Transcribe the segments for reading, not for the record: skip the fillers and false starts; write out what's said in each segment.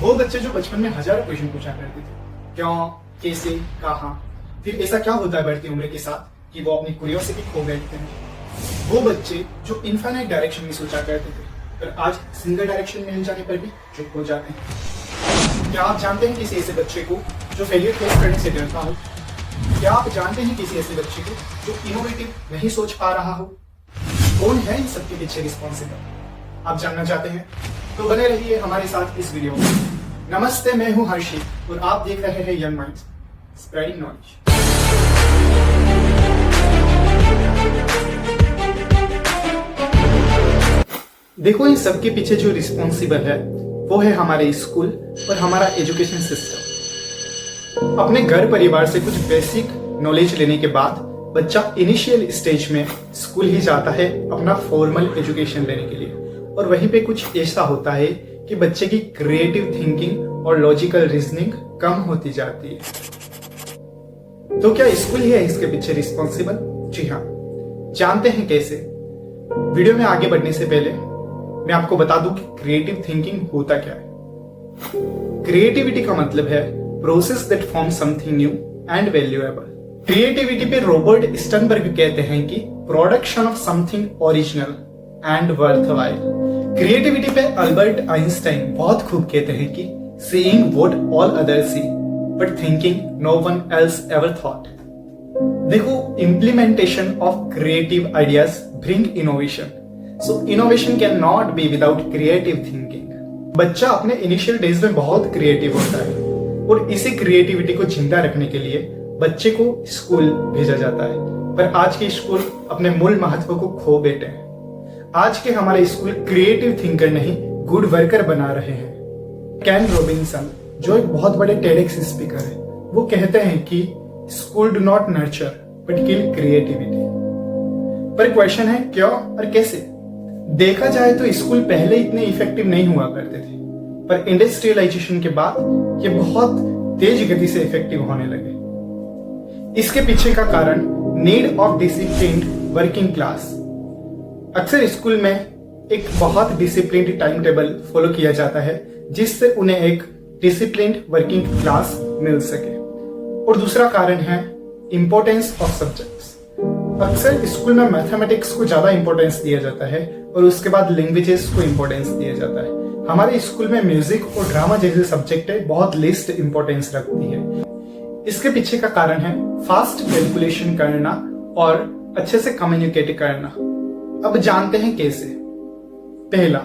वो बच्चे जो बचपन में हजारों क्वेश्चन पूछा करते थे, क्यों, कैसे, कहाँ, फिर ऐसा क्या होता है बढ़ती उम्र के साथ कि वो अपनी क्यूरियोसिटी खो बैठते हैं। वो बच्चे जो इनफाइनाइट डायरेक्शन में सोचा करते थे पर आज सिंगल डायरेक्शन में मिल जाने पर भी चुप हो जाते हैं। क्या आप जानते हैं किसी ऐसे बच्चे को जो फेलियर फेस करने से डरता हो? क्या आप जानते हैं किसी ऐसे बच्चे को जो इनोवेटिव नहीं सोच पा रहा हो? कौन है इन सबके पीछे रिस्पॉन्सिबल? आप जानना चाहते हैं तो बने रहिए हमारे साथ इस वीडियो में। नमस्ते, मैं हूं हर्षित और आप देख रहे हैं यंग माइंड्स स्प्रेडिंग नॉलेज। देखो, इन सबके पीछे जो रिस्पॉन्सिबल है वो है हमारे स्कूल और हमारा एजुकेशन सिस्टम। अपने घर परिवार से कुछ बेसिक नॉलेज लेने के बाद बच्चा इनिशियल स्टेज में स्कूल ही जाता है अपना फॉर्मल एजुकेशन लेने के लिए, और वहीं पे कुछ ऐसा होता है कि बच्चे की क्रिएटिव थिंकिंग और लॉजिकल रीजनिंग कम होती जाती है। तो क्या स्कूल ही है इसके पीछे रिस्पॉन्सिबल? जी हाँ, जानते हैं कैसे। वीडियो में आगे बढ़ने से पहले मैं आपको बता दूं कि क्रिएटिव थिंकिंग होता क्या है। क्रिएटिविटी का मतलब है process that form something new and valuable. Creativity पे रॉबर्ट स्टर्नबर्ग कहते हैं कि production of something original and worthwhile. Creativity पे अल्बर्ट आइंस्टाइन बहुत खूब कहते हैं कि seeing what all others see but thinking no one else ever thought. देखो, implementation of creative ideas bring innovation, so innovation can not be without creative thinking. बच्चा अपने initial days में बहुत क्रिएटिव होता है और इसी क्रिएटिविटी को जिंदा रखने के लिए बच्चे को स्कूल भेजा जाता है, पर आज के स्कूल अपने मूल महत्व को खो बैठे हैं। आज के हमारे स्कूल क्रिएटिव थिंकर नहीं गुड वर्कर बना रहे हैं। कैन रॉबिन्सन, जो एक बहुत बड़े टेडेक्स स्पीकर है, वो कहते हैं कि school do not nurture but kill creativity. पर क्वेश्चन है क्यों और कैसे? देखा जाए तो स्कूल पहले इतने इफेक्टिव नहीं हुआ करते थे, पर इंडस्ट्रियलाइजेशन के बाद ये बहुत तेज गति से इफेक्टिव होने लगे। इसके पीछे का कारण need of disciplined working class. अक्सर स्कूल में एक बहुत डिसिप्लिन्ड टाइम टेबल फॉलो किया जाता है जिससे उन्हें एक डिसिप्लिन्ड वर्किंग क्लास मिल सके। और दूसरा कारण है इंपॉर्टेंस ऑफ सब्जेक्ट्स। अक्सर स्कूल में मैथमेटिक्स को ज्यादा इंपॉर्टेंस दिया जाता है और उसके बाद लैंग्वेजेस को इंपॉर्टेंस दिया जाता है। हमारे स्कूल में म्यूजिक और ड्रामा जैसे सब्जेक्ट बहुत लिस्ट इंपॉर्टेंस रखती है। इसके पीछे का कारण है फास्ट कैलकुलेशन करना और अच्छे से कम्युनिकेट करना। अब जानते हैं कैसे। पहला,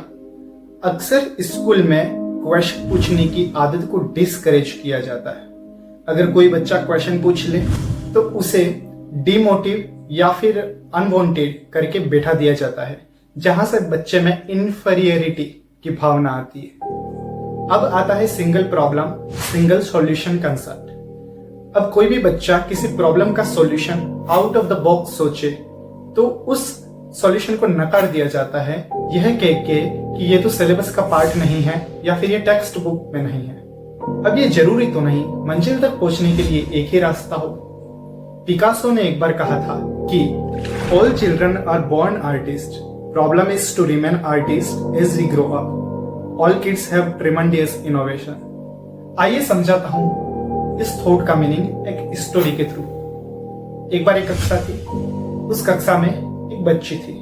अक्सर स्कूल में क्वेश्चन पूछने की आदत को डिस्करेज किया जाता है। अगर कोई बच्चा क्वेश्चन पूछ ले तो उसे डिमोटिव या फिर अनवांटेड करके बैठा दिया जाता है, जहां से बच्चे में इन्फीरियरिटी की भावना आती है। अब आता है single problem single solution concept. अब कोई भी बच्चा किसी प्रॉब्लम का solution out of the box सोचे तो उस सॉल्यूशन को नकार दिया जाता है, यह कह के कि ये तो सिलेबस का पार्ट नहीं है या फिर ये टेक्स्ट बुक में नहीं है। अब ये जरूरी तो नहीं मंजिल तक पहुंचने के लिए एक ही रास्ता हो। पिकासो ने एक बार कहा था कि all children are born artist, problem is to remain artist as we grow up, all kids have tremendous innovation. आइए समझाता हूं इस थॉट का मीनिंग एक स्टोरी के थ्रू। एक बार एक कक्षा थी। उस कक्षा में एक बच्ची थी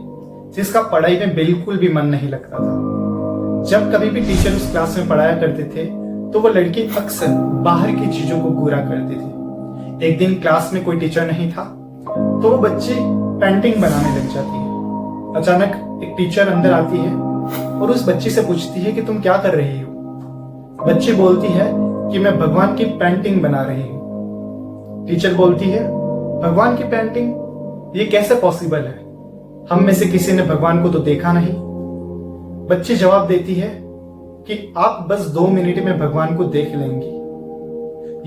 जिसका पढ़ाई में बिल्कुल भी मन नहीं लगता था। जब कभी भी टीचर उस क्लास में पढ़ाया करते थे तो वो लड़की अक्सर बाहर की चीजों को पूरा करती थी। एक दिन क्लास में कोई टीचर नहीं था तो वो बच्ची पेंटिंग बनाने लग जाती है। अचानक एक टीचर अंदर आती है और उस बच्ची से पूछती है कि तुम क्या कर रही हो? बच्ची बोलती है कि मैं भगवान की पेंटिंग बना रही हूँ। टीचर बोलती है, भगवान की पेंटिंग? ये कैसे पॉसिबल है? हम में से किसी ने भगवान को तो देखा नहीं। बच्ची जवाब देती है कि आप बस 2 मिनट में भगवान को देख लेंगी।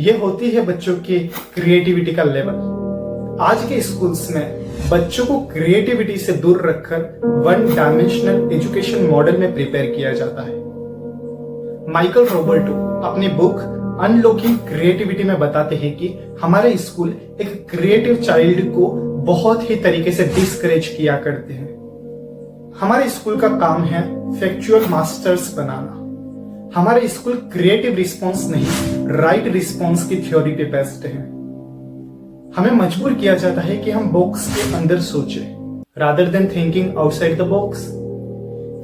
ये होती है बच्चों की क्रिएटिविटी का लेवल। आज के स्कूल्स में बच्चों को क्रिएटिविटी से दूर रखकर वन डायमेंशनल एजुकेशन मॉडल में प्रिपेयर किया जाता है। माइकल रॉबर्टो अपनी बुक अनलॉकिंग क्रिएटिविटी में बताते हैं कि हमारे स्कूल एक क्रिएटिव चाइल्ड को बहुत ही तरीके से डिस्करेज किया करते हैं। हमारे स्कूल का काम है फैक्चुअल मास्टर्स बनाना। हमारे स्कूल क्रिएटिव रिस्पॉन्स नहीं, राइट रिस्पॉन्स की थ्योरी पे बेस्ड है। हमें मजबूर किया जाता है कि हम बॉक्स के अंदर सोचें rather than thinking outside the box.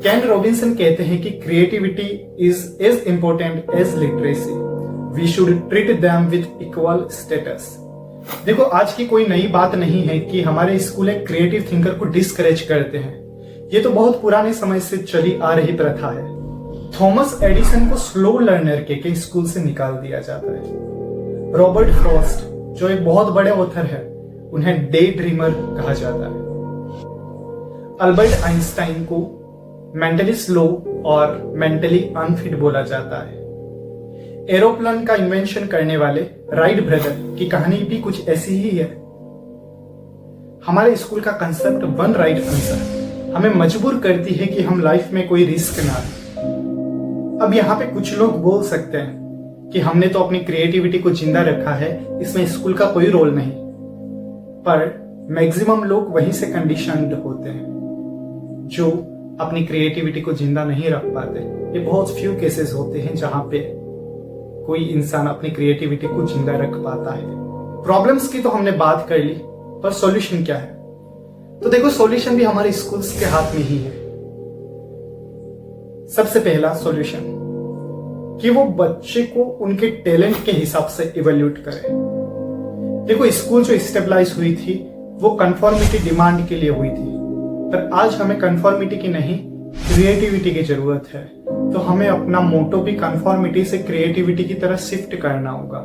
Ken Robinson कहते हैं कि creativity is as important as literacy, we should treat them with equal status. देखो, आज की कोई नई बात नहीं है कि हमारे स्कूल एक क्रिएटिव थिंकर को डिस्करेज करते हैं। ये तो बहुत पुराने समय से चली आ रही प्रथा है। थॉमस एडिसन को स्लो लर्नर के स्कूल से निकाल दिया जाता है। रॉबर्ट फ्रॉस्ट, जो एक बहुत बड़े ऑथर है, उन्हें डे ड्रीमर कहा जाता है। अल्बर्ट आइंस्टाइन को मेंटली स्लो और मेंटली अनफिट बोला जाता है। एरोप्लेन का इन्वेंशन करने वाले राइट ब्रदर की कहानी भी कुछ ऐसी ही है। हमारे स्कूल का कंसेप्ट वन राइट आंसर हमें मजबूर करती है कि हम लाइफ में कोई रिस्क ना लें। अब यहाँ पे कुछ लोग बोल सकते हैं कि हमने तो अपनी क्रिएटिविटी को जिंदा रखा है, इसमें स्कूल का कोई रोल नहीं। पर मैक्सिमम लोग वहीं से कंडीशनड होते हैं जो अपनी क्रिएटिविटी को जिंदा नहीं रख पाते। ये बहुत फ्यू केसेस होते हैं जहां पे कोई इंसान अपनी क्रिएटिविटी को जिंदा रख पाता है। प्रॉब्लम्स की तो हमने बात कर ली, पर सॉल्यूशन क्या है? तो देखो, सॉल्यूशन भी हमारे स्कूल्स के हाथ में ही है। सबसे पहला सॉल्यूशन कि वो बच्चे को उनके टैलेंट के हिसाब से इवैल्यूएट करे। देखो, स्कूल जो स्टेबलाइज हुई थी वो कंफर्मिटी डिमांड के लिए हुई थी, पर आज हमें कंफर्मिटी की नहीं, क्रिएटिविटी की जरूरत है। तो हमें अपना मोटो भी कंफर्मिटी से क्रिएटिविटी की तरफ शिफ्ट करना होगा।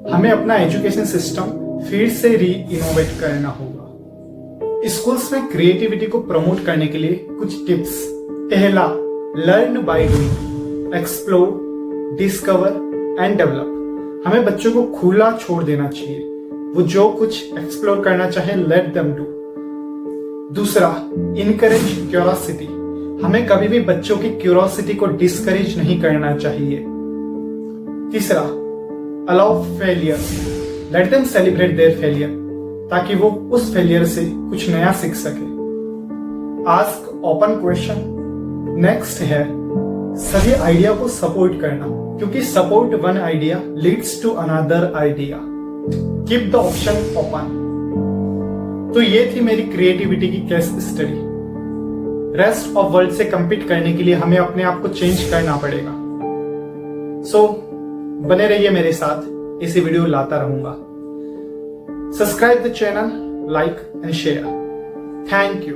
हमें अपना एजुकेशन सिस्टम फिर से री इनोवेट करना होगा। स्कूल्स में क्रिएटिविटी को प्रमोट करने के लिए कुछ टिप्स। पहला, learn by doing, explore, discover and develop. हमें बच्चों को खुला छोड़ देना चाहिए, वो जो कुछ एक्सप्लोर करना चाहे लेट देम डू। दूसरा, इनकरेज क्यूरियोसिटी। हमें कभी भी बच्चों की क्यूरियोसिटी को डिस्करेज नहीं करना चाहिए। तीसरा, allow failure, let them celebrate their failure, ताकि वो उस फेलियर से कुछ नया सीख सके। Ask open question. नेक्स्ट है सभी आइडिया को सपोर्ट करना, क्योंकि support one idea leads to another idea. Keep the option open. तो ये थी मेरी क्रिएटिविटी की case study. Rest of world से compete करने के लिए हमें अपने आप को चेंज करना पड़ेगा। सो बने रहिए मेरे साथ, ऐसी वीडियो लाता रहूंगा। Subscribe the channel, like and share. Thank you.